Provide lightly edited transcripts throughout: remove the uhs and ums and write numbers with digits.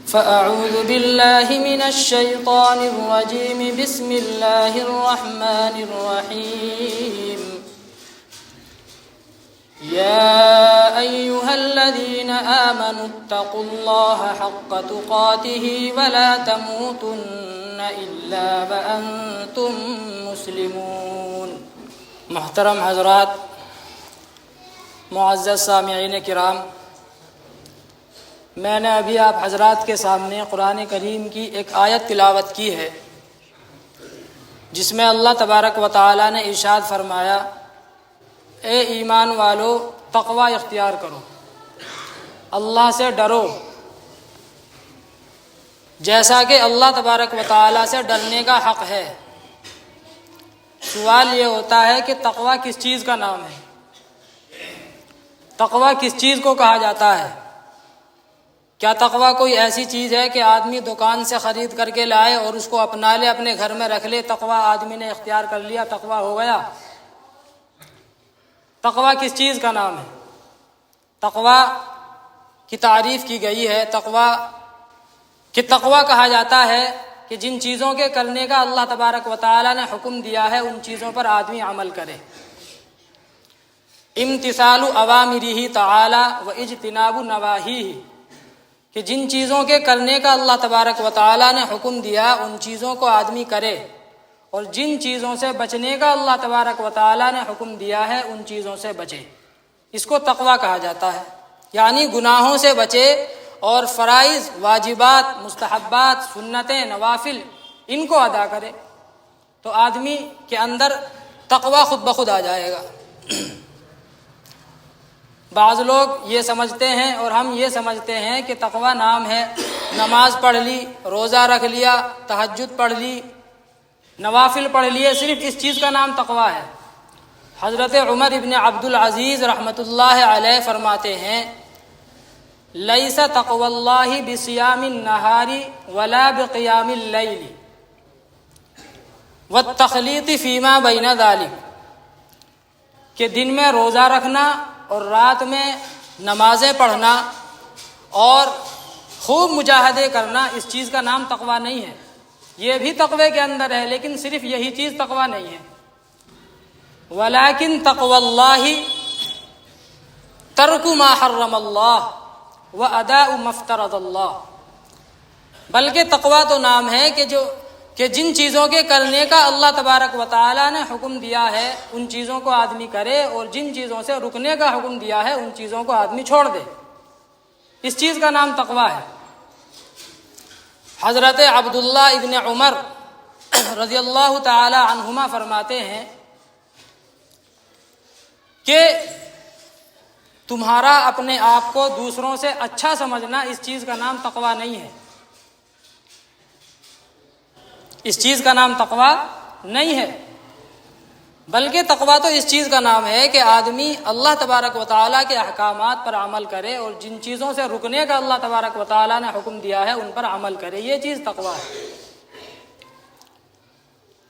فأعوذ بالله من الشيطان الرجيم بسم الله الرحمن الرحيم يا أيها الذين آمنوا اتقوا الله حق تقاته ولا تموتن إلا وأنتم مسلمون۔ محترم حضرات، معزز سامعین کرام، میں نے ابھی آپ حضرات کے سامنے قرآن کریم کی ایک آیت تلاوت کی ہے جس میں اللہ تبارک و تعالی نے ارشاد فرمایا، اے ایمان والو تقوی اختیار کرو، اللہ سے ڈرو جیسا کہ اللہ تبارک و تعالی سے ڈرنے کا حق ہے۔ سوال یہ ہوتا ہے کہ تقوی کس چیز کا نام ہے؟ تقوی کس چیز کو کہا جاتا ہے؟ کیا تقوی کوئی ایسی چیز ہے کہ آدمی دکان سے خرید کر کے لائے اور اس کو اپنا لے، اپنے گھر میں رکھ لے، تقوی آدمی نے اختیار کر لیا، تقوی ہو گیا؟ تقوی کس چیز کا نام ہے؟ تقوی کی تعریف کی گئی ہے، تقوی کہا جاتا ہے کہ جن چیزوں کے کرنے کا اللہ تبارک و تعالی نے حکم دیا ہے ان چیزوں پر آدمی عمل کرے۔ امتثال اوامرہ تعالی و اجتناب نواہیہ، کہ جن چیزوں کے کرنے کا اللہ تبارک و تعالی نے حکم دیا ان چیزوں کو آدمی کرے، اور جن چیزوں سے بچنے کا اللہ تبارک و تعالی نے حکم دیا ہے ان چیزوں سے بچے۔ اس کو تقوی کہا جاتا ہے، یعنی گناہوں سے بچے اور فرائض، واجبات، مستحبات، سنتیں، نوافل ان کو ادا کرے تو آدمی کے اندر تقوی خود بخود آ جائے گا۔ بعض لوگ یہ سمجھتے ہیں اور ہم یہ سمجھتے ہیں کہ تقوی نام ہے نماز پڑھ لی، روزہ رکھ لیا، تہجد پڑھ لی، نوافل پڑھ لیے، صرف اس چیز کا نام تقوی ہے۔ حضرت عمر ابن عبد العزیز رحمۃ اللہ علیہ فرماتے ہیں، لیس تقوی اللہ بصیام النہار ولا بقیام اللیل والتخلیط فیما بین ذلک، کہ دن میں روزہ رکھنا اور رات میں نمازیں پڑھنا اور خوب مجاہدے کرنا اس چیز کا نام تقوی نہیں ہے۔ یہ بھی تقوی کے اندر ہے لیکن صرف یہی چیز تقوی نہیں ہے۔ ولیکن تقوی اللہ ترک ما حرم اللہ واداء ما افترض اللہ، بلکہ تقوی تو نام ہے کہ جن چیزوں کے کرنے کا اللہ تبارک و تعالی نے حکم دیا ہے ان چیزوں کو آدمی کرے، اور جن چیزوں سے رکنے کا حکم دیا ہے ان چیزوں کو آدمی چھوڑ دے۔ اس چیز کا نام تقوی ہے۔ حضرت عبداللہ ابن عمر رضی اللہ تعالی عنہما فرماتے ہیں کہ تمہارا اپنے آپ کو دوسروں سے اچھا سمجھنا اس چیز کا نام تقوی نہیں ہے۔ اس چیز کا نام تقوی نہیں ہے، بلکہ تقوی تو اس چیز کا نام ہے کہ آدمی اللہ تبارک و تعالیٰ کے احکامات پر عمل کرے اور جن چیزوں سے رکنے کا اللہ تبارک و تعالیٰ نے حکم دیا ہے ان پر عمل کرے، یہ چیز تقوی ہے۔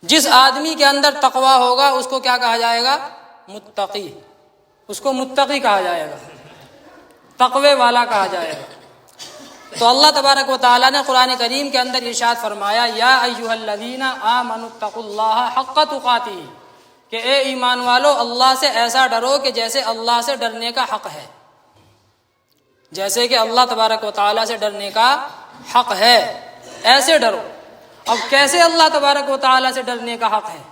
جس آدمی کے اندر تقوی ہوگا اس کو کیا کہا جائے گا؟ متقی۔ اس کو متقی کہا جائے گا، تقوی والا کہا جائے گا۔ تو اللہ تبارک و تعالیٰ نے قرآن کریم کے اندر ارشاد فرمایا، یا ایھا الذین آمنوا اتقوا اللہ حق تقاتہ، کہ اے ایمان والو اللہ سے ایسا ڈرو کہ جیسے اللہ سے ڈرنے کا حق ہے، جیسے کہ اللہ تبارک و تعالیٰ سے ڈرنے کا حق ہے ایسے ڈرو۔ اب کیسے اللہ تبارک و تعالیٰ سے ڈرنے کا حق ہے؟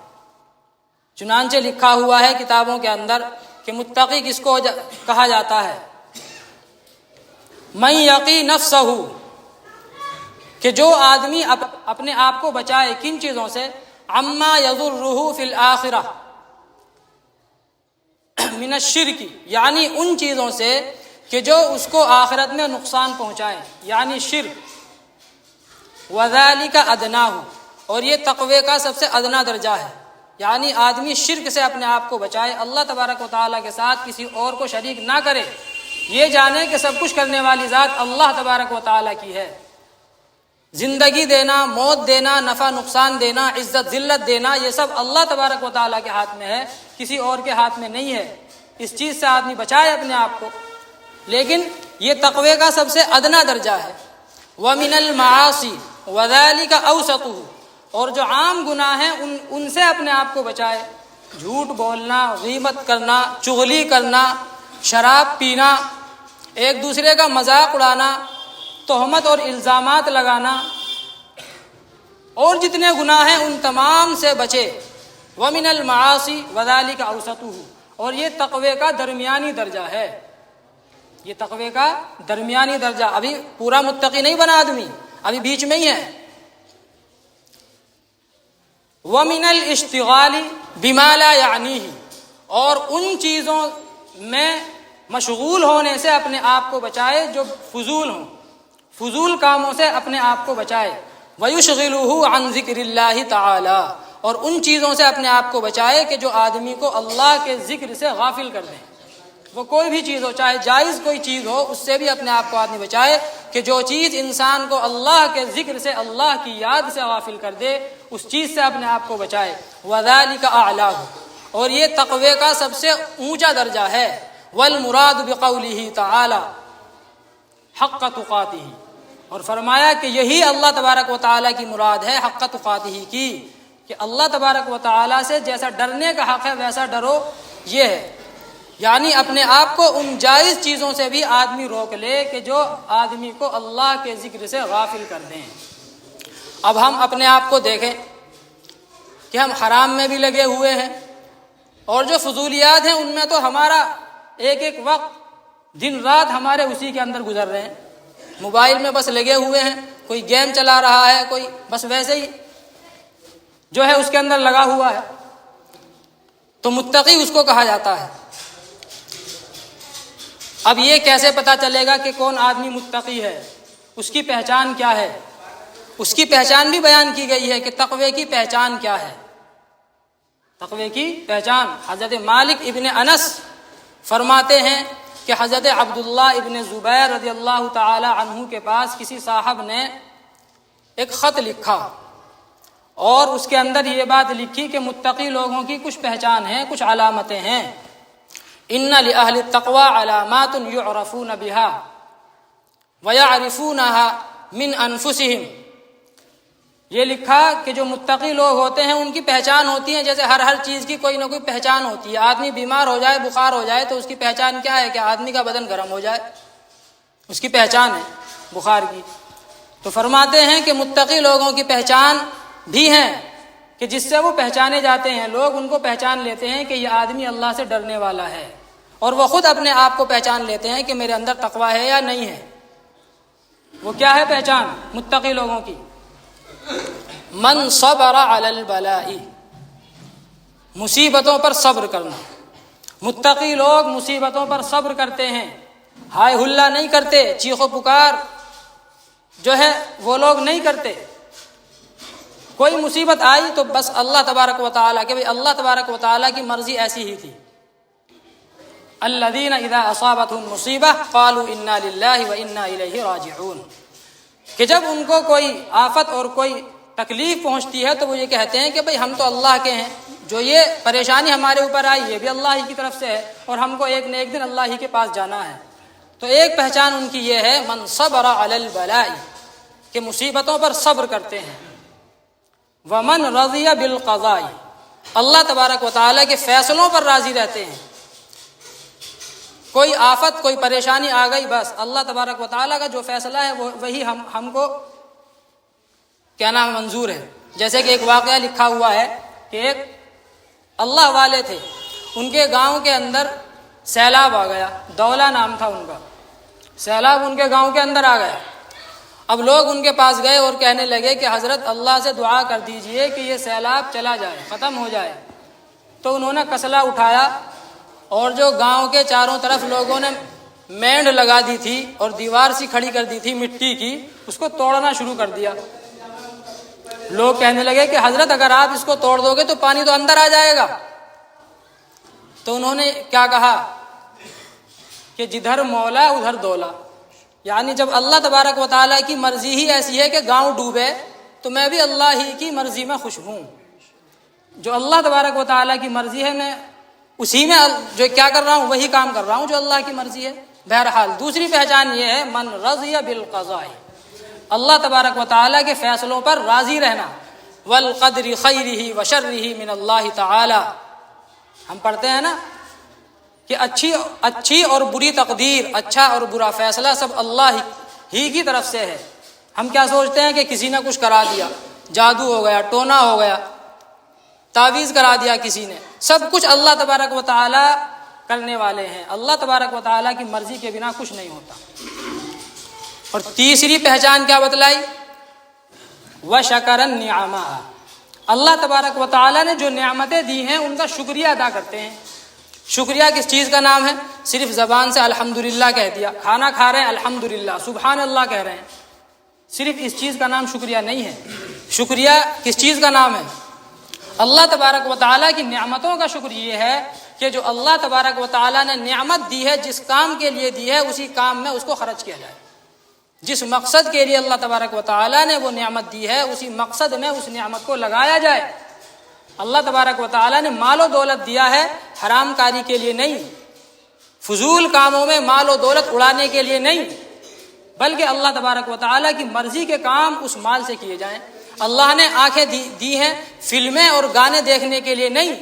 چنانچہ لکھا ہوا ہے کتابوں کے اندر کہ متقی کس کو کہا جاتا ہے؟ من یقی نفسہ، کہ جو آدمی اپنے آپ کو بچائے کن چیزوں سے؟ عما یضرہ فی الآخرہ من الشرک، یعنی ان چیزوں سے کہ جو اس کو آخرت میں نقصان پہنچائیں، یعنی شرک۔ وذالک ادناہ، اور یہ تقوی کا سب سے ادنا درجہ ہے، یعنی آدمی شرک سے اپنے آپ کو بچائے، اللہ تبارک و تعالیٰ کے ساتھ کسی اور کو شریک نہ کرے، یہ جانے کہ سب کچھ کرنے والی ذات اللہ تبارک و تعالیٰ کی ہے۔ زندگی دینا، موت دینا، نفع نقصان دینا، عزت ذلت دینا، یہ سب اللہ تبارک و تعالیٰ کے ہاتھ میں ہے، کسی اور کے ہاتھ میں نہیں ہے۔ اس چیز سے آدمی بچائے اپنے آپ کو، لیکن یہ تقوی کا سب سے ادنا درجہ ہے۔ وَمِنَ الْمَعَاصِي وَذَلِكَ أَوْسَطُهُ، اور جو عام گناہ ہیں ان سے اپنے آپ کو بچائے، جھوٹ بولنا، غیبت کرنا، چغلی کرنا، شراب پینا، ایک دوسرے کا مذاق اڑانا، تہمت اور الزامات لگانا، اور جتنے گناہ ہیں ان تمام سے بچے۔ وَمِنَ الْمَعَاصِي وَذَلِكَ أَوْسَطُهُ، اور یہ تقوی کا درمیانی درجہ ہے، یہ تقوی کا درمیانی درجہ، ابھی پورا متقی نہیں بنا آدمی، ابھی بیچ میں ہی ہے۔ وَمِنَ الْإِشْتِغَالِ بِمَا لَا يَعْنِيهِ، اور ان چیزوں میں مشغول ہونے سے اپنے آپ کو بچائے جو فضول ہوں، فضول کاموں سے اپنے آپ کو بچائے۔ وَيُشْغِلُهُ عَنْ ذِكْرِ اللَّهِ تَعَالَى، اور ان چیزوں سے اپنے آپ کو بچائے کہ جو آدمی کو اللہ کے ذکر سے غافل کر دیں، وہ کوئی بھی چیز ہو، چاہے جائز کوئی چیز ہو، اس سے بھی اپنے آپ کو آدمی بچائے کہ جو چیز انسان کو اللہ کے ذکر سے، اللہ کی یاد سے غافل کر دے، اس چیز سے اپنے آپ کو بچائے۔ وَذَلِكَ أَعْلَاهُ، اور یہ تقوی کا سب سے اونچا درجہ ہے۔ وَالْمُرَادُ بِقَوْلِهِ تَعَالَى حَقَّ تُقَاتِهِ، اور فرمایا کہ یہی اللہ تبارک و تعالیٰ کی مراد ہے، حق تقاتہ کی، کہ اللہ تبارک و تعالیٰ سے جیسا ڈرنے کا حق ہے ویسا ڈرو، یہ ہے، یعنی اپنے آپ کو ان جائز چیزوں سے بھی آدمی روک لے کہ جو آدمی کو اللہ کے ذکر سے غافل کر دیں۔ اب ہم اپنے آپ کو دیکھیں کہ ہم حرام میں بھی لگے ہوئے ہیں، اور جو فضولیات ہیں ان میں تو ہمارا ایک ایک وقت دن رات ہمارے اسی کے اندر گزر رہے ہیں، موبائل میں بس لگے ہوئے ہیں، کوئی گیم چلا رہا ہے، کوئی بس ویسے ہی جو ہے اس کے اندر لگا ہوا ہے، تو متقی اس کو کہا جاتا ہے۔ اب یہ کیسے پتا چلے گا کہ کون آدمی متقی ہے، اس کی پہچان کیا ہے؟ اس کی پہچان بھی بیان کی گئی ہے کہ تقوی کی پہچان کیا ہے۔ تقوی کی پہچان، حضرت مالک ابن انس فرماتے ہیں کہ حضرت عبداللہ ابن زبیر رضی اللہ تعالی عنہ کے پاس کسی صاحب نے ایک خط لکھا، اور اس کے اندر یہ بات لکھی کہ متقی لوگوں کی کچھ پہچان ہیں، کچھ علامتیں ہیں۔ ان لأہل التقوی علامات یعرفون بها ویعرفونها من انفسهم، یہ لکھا کہ جو متقی لوگ ہوتے ہیں ان کی پہچان ہوتی ہے، جیسے ہر چیز کی کوئی نہ کوئی پہچان ہوتی ہے۔ آدمی بیمار ہو جائے، بخار ہو جائے تو اس کی پہچان کیا ہے؟ کہ آدمی کا بدن گرم ہو جائے، اس کی پہچان ہے بخار کی۔ تو فرماتے ہیں کہ متقی لوگوں کی پہچان بھی ہیں کہ جس سے وہ پہچانے جاتے ہیں، لوگ ان کو پہچان لیتے ہیں کہ یہ آدمی اللہ سے ڈرنے والا ہے، اور وہ خود اپنے آپ کو پہچان لیتے ہیں کہ میرے اندر تقوی ہے یا نہیں ہے۔ وہ کیا ہے پہچان متقی لوگوں کی؟ من صبر علی البلاء، مصیبتوں پر صبر کرنا۔ متقی لوگ مصیبتوں پر صبر کرتے ہیں، ہائے ہلا نہیں کرتے، چیخ و پکار جو ہے وہ لوگ نہیں کرتے۔ کوئی مصیبت آئی تو بس اللہ تبارک و تعالیٰ کہ بھئی اللہ تبارک و تعالیٰ کی مرضی ایسی ہی تھی۔ الذین اذا اصابتهم مصیبہ قالوا انا للہ وانا الیہ راجعون، کہ جب ان کو کوئی آفت اور کوئی تکلیف پہنچتی ہے تو وہ یہ کہتے ہیں کہ بھئی ہم تو اللہ کے ہیں، جو یہ پریشانی ہمارے اوپر آئی یہ بھی اللہ ہی کی طرف سے ہے، اور ہم کو ایک نہ ایک دن اللہ ہی کے پاس جانا ہے۔ تو ایک پہچان ان کی یہ ہے من صبر علی البلاء، کہ مصیبتوں پر صبر کرتے ہیں۔ ومن رضی بالقضاء، اللہ تبارک و تعالیٰ کے فیصلوں پر راضی رہتے ہیں۔ کوئی آفت کوئی پریشانی آ گئی، بس اللہ تبارک و تعالیٰ کا جو فیصلہ ہے وہی ہم کو کیا نام منظور ہے۔ جیسے کہ ایک واقعہ لکھا ہوا ہے کہ ایک اللہ والے تھے، ان کے گاؤں کے اندر سیلاب آ گیا، دولا نام تھا ان کا، سیلاب ان کے گاؤں کے اندر آ گیا۔ اب لوگ ان کے پاس گئے اور کہنے لگے کہ حضرت اللہ سے دعا کر دیجئے کہ یہ سیلاب چلا جائے، ختم ہو جائے۔ تو انہوں نے کسلا اٹھایا، اور جو گاؤں کے چاروں طرف لوگوں نے مینڈ لگا دی تھی اور دیوار سی کھڑی کر دی تھی مٹی کی، اس کو توڑنا شروع کر دیا۔ لوگ کہنے لگے کہ حضرت اگر آپ اس کو توڑ دو گے تو پانی تو اندر آ جائے گا۔ تو انہوں نے کیا کہا کہ جدھر مولا ادھر دولا، یعنی جب اللہ تبارک و تعالیٰ کی مرضی ہی ایسی ہے کہ گاؤں ڈوبے تو میں بھی اللہ ہی کی مرضی میں خوش ہوں۔ جو اللہ تبارک و تعالیٰ کی مرضی ہے میں اسی میں جو کیا کر رہا ہوں وہی کام کر رہا ہوں جو اللہ کی مرضی ہے۔ بہرحال دوسری پہچان یہ ہے من رضی بالقضاء، اللہ تبارک و تعالیٰ کے فیصلوں پر راضی رہنا. والقدر خیرہ وشرہ من اللہ تعالی. ہم پڑھتے ہیں نا کہ اچھی اور بری تقدیر، اچھا اور برا فیصلہ سب اللہ ہی کی طرف سے ہے. ہم کیا سوچتے ہیں کہ کسی نے کچھ کرا دیا، جادو ہو گیا، ٹونا ہو گیا، تعویذ کرا دیا کسی نے. سب کچھ اللہ تبارک و تعالی کرنے والے ہیں. اللہ تبارک و تعالی کی مرضی کے بنا کچھ نہیں ہوتا. اور تیسری پہچان کیا بتلائی؟ وَشَكَرَ النِّعَمَا. اللہ تبارک و تعالی نے جو نعمتیں دی ہیں ان کا شکریہ ادا کرتے ہیں. شکریہ کس چیز کا نام ہے؟ صرف زبان سے الحمدللہ کہہ دیا، کھانا کھا رہے ہیں الحمدللہ، سبحان اللہ کہہ رہے ہیں، صرف اس چیز کا نام شکریہ نہیں ہے. شکریہ کس چیز کا نام ہے؟ اللہ تبارک و تعالیٰ کی نعمتوں کا شکر یہ ہے کہ جو اللہ تبارک و تعالیٰ نے نعمت دی ہے، جس کام کے لیے دی ہے اسی کام میں اس کو خرچ کیا جائے. جس مقصد کے لیے اللہ تبارک و تعالیٰ نے وہ نعمت دی ہے اسی مقصد میں اس نعمت کو لگایا جائے. اللہ تبارک و تعالیٰ نے مال و دولت دیا ہے حرام کاری کے لیے نہیں، فضول کاموں میں مال و دولت اڑانے کے لیے نہیں، بلکہ اللہ تبارک و تعالیٰ کی مرضی کے کام اس مال سے کیے جائیں. اللہ نے آنکھیں دی ہیں فلمیں اور گانے دیکھنے کے لیے نہیں،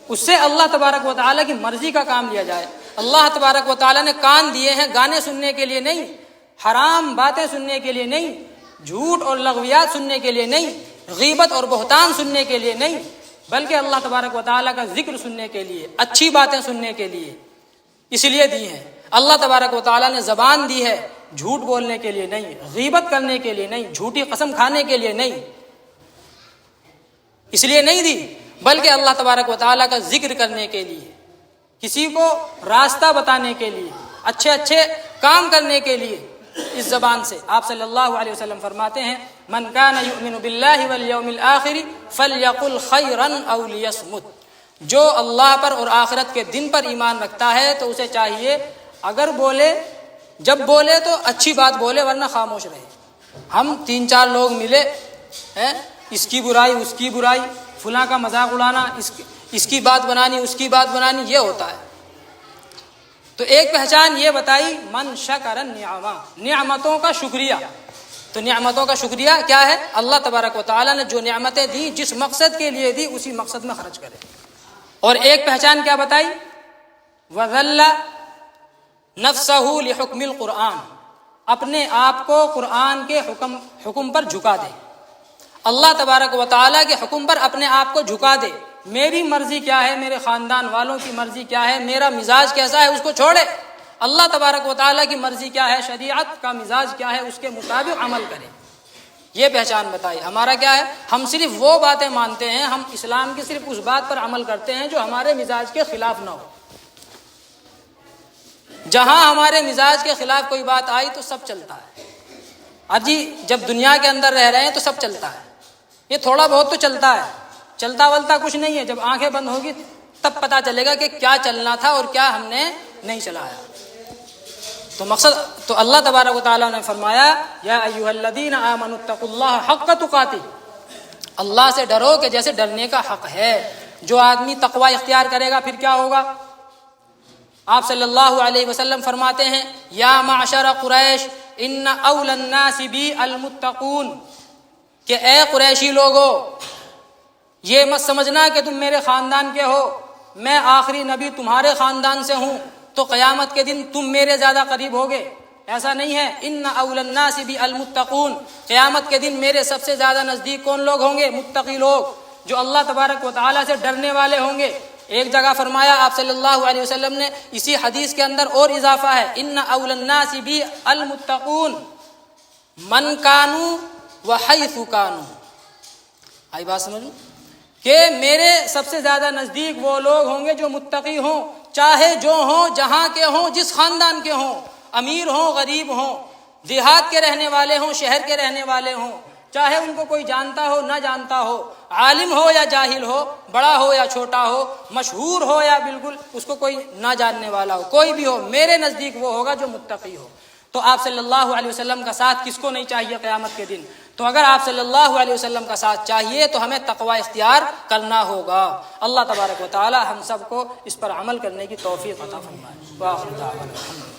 اس سے اللہ تبارک و تعالیٰ کی مرضی کا کام لیا جائے. اللہ تبارک و تعالیٰ نے کان دیے ہیں گانے سننے کے لیے نہیں، حرام باتیں سننے کے لیے نہیں، جھوٹ اور لغویات سننے کے لیے نہیں، غیبت اور بہتان سننے کے لیے نہیں، بلکہ اللہ تبارک و تعالیٰ کا ذکر سننے کے لیے، اچھی باتیں سننے کے لیے اس لیے دی ہیں. اللہ تبارک و تعالیٰ نے زبان دی ہے جھوٹ بولنے کے لیے نہیں، غیبت کرنے کے لیے نہیں، جھوٹی قسم کھانے کے لیے نہیں، اس لیے نہیں دی، بلکہ اللہ تبارک و تعالیٰ کا ذکر کرنے کے لیے، کسی کو راستہ بتانے کے لیے، اچھے اچھے کام کرنے کے لیے اس زبان سے. آپ صلی اللہ علیہ وسلم فرماتے ہیں من کان یؤمن باللہ والیوم الآخر فلیقل خیرا او لیصمت. جو اللہ پر اور آخرت کے دن پر ایمان رکھتا ہے تو اسے چاہیے اگر بولے، جب بولے تو اچھی بات بولے ورنہ خاموش رہے. ہم 3-4 لوگ ملے ہیں، اس کی برائی اس کی برائی، فلاں کا مذاق اڑانا، اس کی بات بنانی اس کی بات بنانی، یہ ہوتا ہے. تو ایک پہچان یہ بتائی من شکر النعما، نعمتوں کا شکریہ. تو نعمتوں کا شکریہ کیا ہے؟ اللہ تبارک و تعالیٰ نے جو نعمتیں دی جس مقصد کے لیے دی اسی مقصد میں خرچ کرے. اور ایک پہچان کیا بتائی؟ وَذَلَّ نَفْسَهُ لِحُكْمِ الْقُرْآنِ، اپنے آپ کو قرآن کے حکم پر جھکا دے. اللہ تبارک و تعالیٰ کے حکم پر اپنے آپ کو جھکا دے. میری مرضی کیا ہے، میرے خاندان والوں کی مرضی کیا ہے، میرا مزاج کیسا ہے اس کو چھوڑے. اللہ تبارک و تعالیٰ کی مرضی کیا ہے، شریعت کا مزاج کیا ہے، اس کے مطابق عمل کرے. یہ پہچان بتائی. ہمارا کیا ہے؟ ہم صرف وہ باتیں مانتے ہیں، ہم اسلام کی صرف اس بات پر عمل کرتے ہیں جو ہمارے مزاج کے خلاف نہ ہو. جہاں ہمارے مزاج کے خلاف کوئی بات آئی تو سب چلتا ہے. جی جب دنیا کے اندر رہ رہے ہیں تو سب چلتا ہے، یہ تھوڑا بہت تو چلتا ہے، چلتا ولتا کچھ نہیں ہے. جب آنکھیں بند ہوگی تب پتہ چلے گا کہ کیا چلنا تھا اور کیا ہم نے نہیں چلایا. تو مقصد تو اللہ تبارک و تعالیٰ نے فرمایا یا ایھا الذین آمنوا اتقوا اللہ حق تقاتہ، اللہ سے ڈرو کہ جیسے ڈرنے کا حق ہے. جو آدمی تقوی اختیار کرے گا پھر کیا ہوگا؟ آپ صلی اللہ علیہ وسلم فرماتے ہیں یا معشر قریش ان اولی الناس بی المتقون، کہ اے قریشی لوگو یہ مت سمجھنا کہ تم میرے خاندان کے ہو، میں آخری نبی تمہارے خاندان سے ہوں تو قیامت کے دن تم میرے زیادہ قریب ہوگے. ایسا نہیں ہے. ان اولی الناس بی المتقون، قیامت کے دن میرے سب سے زیادہ نزدیک کون لوگ ہوں گے؟ متقی لوگ، جو اللہ تبارک و تعالیٰ سے ڈرنے والے ہوں گے. ایک جگہ فرمایا آپ صلی اللہ علیہ وسلم نے، اسی حدیث کے اندر اور اضافہ ہے ان اولی الناس بی المتقون من کانوا وحیث کانوا. آئی بات سمجھ کہ میرے سب سے زیادہ نزدیک وہ لوگ ہوں گے جو متقی ہوں، چاہے جو ہوں، جہاں کے ہوں، جس خاندان کے ہوں، امیر ہوں، غریب ہوں، دیہات کے رہنے والے ہوں، شہر کے رہنے والے ہوں، چاہے ان کو کوئی جانتا ہو نہ جانتا ہو، عالم ہو یا جاہل ہو، بڑا ہو یا چھوٹا ہو، مشہور ہو یا بالکل اس کو کوئی نہ جاننے والا ہو، کوئی بھی ہو، میرے نزدیک وہ ہوگا جو متقی ہو. تو آپ صلی اللہ علیہ وسلم کا ساتھ کس کو نہیں چاہیے قیامت کے دن؟ تو اگر آپ صلی اللہ علیہ وسلم کا ساتھ چاہیے تو ہمیں تقوی اختیار کرنا ہوگا. اللہ تبارک و تعالی ہم سب کو اس پر عمل کرنے کی توفیق عطا فرمائے. وآخر دعوانا